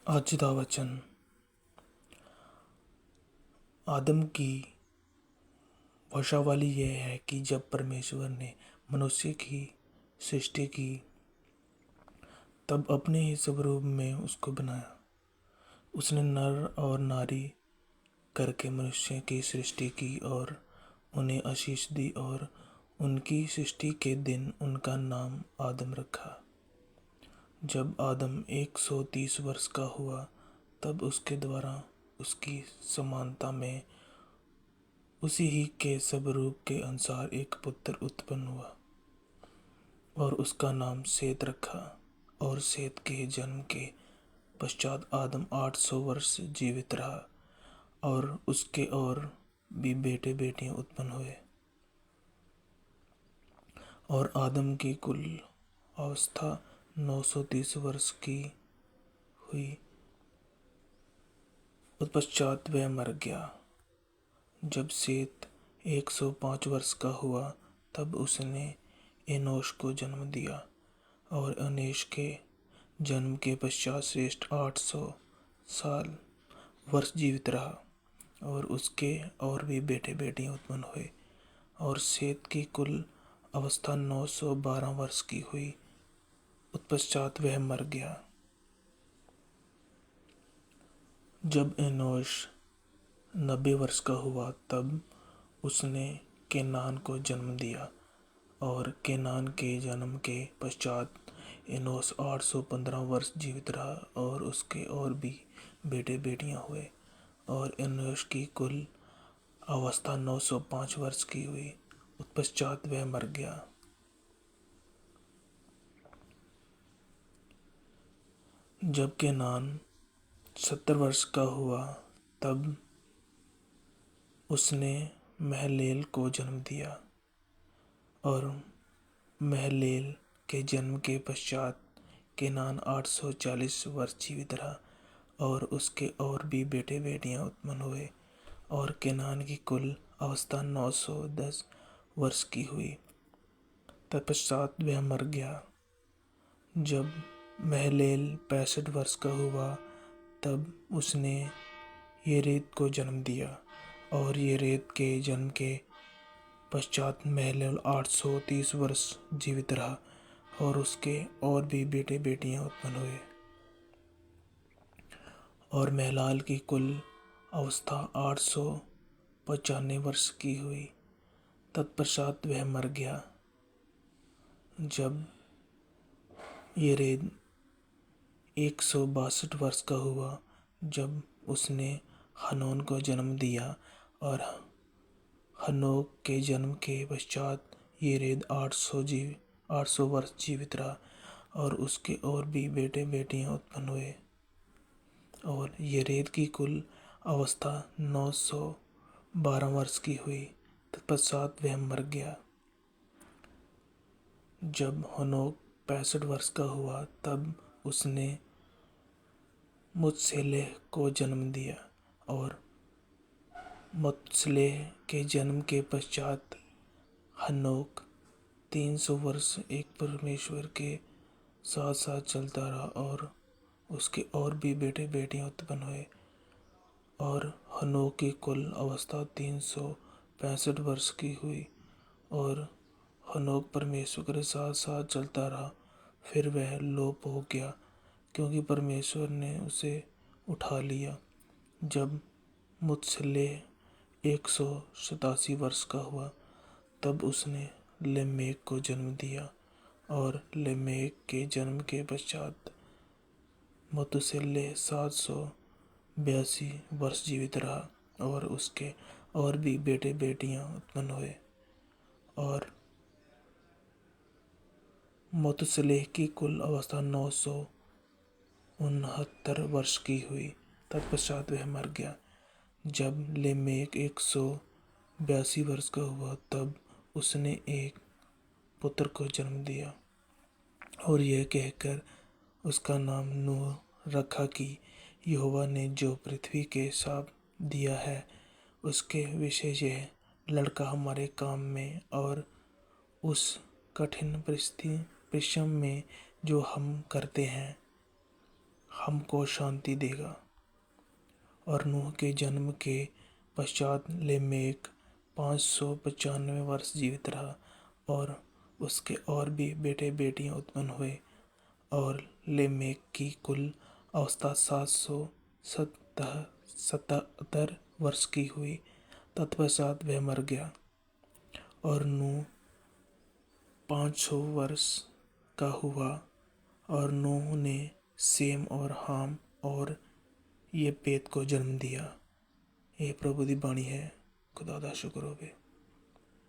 आज का वचन आदम की वंशावली यह है कि जब परमेश्वर ने मनुष्य की सृष्टि की तब अपने ही स्वरूप में उसको बनाया। उसने नर और नारी करके मनुष्य की सृष्टि की और उन्हें आशीष दी और उनकी सृष्टि के दिन उनका नाम आदम रखा। जब आदम 130 वर्ष का हुआ तब उसके द्वारा उसकी समानता में उसी ही के स्वरूप के अनुसार एक पुत्र उत्पन्न हुआ और उसका नाम सेत रखा। और सेत के जन्म के पश्चात आदम 800 वर्ष जीवित रहा और उसके और भी बेटे बेटियां उत्पन्न हुए। और आदम की कुल अवस्था 930 वर्ष की हुई। तत्पश्चात वह मर गया। जब सेत 105 वर्ष का हुआ तब उसने एनोश को जन्म दिया और एनोश के जन्म के पश्चात श्रेष्ठ 800 साल वर्ष जीवित रहा और उसके और भी बेटे बेटियां उत्पन्न हुए। और सेत की कुल अवस्था 912 वर्ष की हुई। उत्पश्चात वह मर गया। जब एनोश 90 वर्ष का हुआ तब उसने केनान को जन्म दिया और केनान के जन्म के पश्चात एनोश 815 वर्ष जीवित रहा और उसके और भी बेटे बेटियां हुए। और एनोश की कुल अवस्था 905 वर्ष की हुई। उत्पश्चात वह मर गया। जब केनान 70 वर्ष का हुआ तब उसने महलेल को जन्म दिया और महलेल के जन्म के पश्चात केनान 840 वर्ष जीवित रहा और उसके और भी बेटे बेटियां उत्पन्न हुए। और केनान की कुल अवस्था 910 वर्ष की हुई। तत्पश्चात वह मर गया। जब महलेल 65 वर्ष का हुआ तब उसने येरेद को जन्म दिया और येरेद के जन्म के पश्चात महलेल 830 वर्ष जीवित रहा और उसके और भी बेटे बेटियां उत्पन्न हुए। और महलाल की कुल अवस्था 895 वर्ष की हुई। तत्पश्चात वह मर गया। जब येरेद 162 वर्ष का हुआ जब उसने हनोन को जन्म दिया और हनोक के जन्म के पश्चात येरेद 800 वर्ष जीवित रहा और उसके और भी बेटे बेटियां उत्पन्न हुए। और येरेद की कुल अवस्था 912 वर्ष की हुई। तत्पश्चात वह मर गया। जब हनोक 65 वर्ष का हुआ तब उसने मुत्सेलेह को जन्म दिया और मुत्सेलेह के जन्म के पश्चात हनोक 300 वर्ष एक परमेश्वर के साथ साथ चलता रहा और उसके और भी बेटे बेटियां उत्पन्न हुए। और हनोक की कुल अवस्था 365 वर्ष की हुई। और हनोक परमेश्वर के साथ साथ चलता रहा फिर वह लोप हो गया क्योंकि परमेश्वर ने उसे उठा लिया। जब मुत्सलेह 187 वर्ष का हुआ तब उसने लेमेक को जन्म दिया और लेमेक के जन्म के पश्चात मतुसेलह 782 वर्ष जीवित रहा और उसके और भी बेटे बेटियां उत्पन्न हुए। और मतुसेलह की कुल अवस्था 969 वर्ष की हुई। तत्पश्चात वह मर गया। जब लेमेक 182 वर्ष का हुआ तब उसने एक पुत्र को जन्म दिया और यह कहकर उसका नाम नूह रखा कि यहोवा ने जो पृथ्वी के शाप दिया है उसके विषय यह लड़का हमारे काम में और उस कठिन परिश्रम में जो हम करते हैं हमको शांति देगा। और नूह के जन्म के पश्चात लेमेक 595 वर्ष जीवित रहा और उसके और भी बेटे बेटियां उत्पन्न हुए और लेमेक की कुल अवस्था 777 वर्ष की हुई। तत्पश्चात वह मर गया। और नूह 500 वर्ष का हुआ और नूह ने सेम और हाम और ये पेत को जन्म दिया। ये प्रभु दी बाणी है। खुदा दा शुक्र होवे।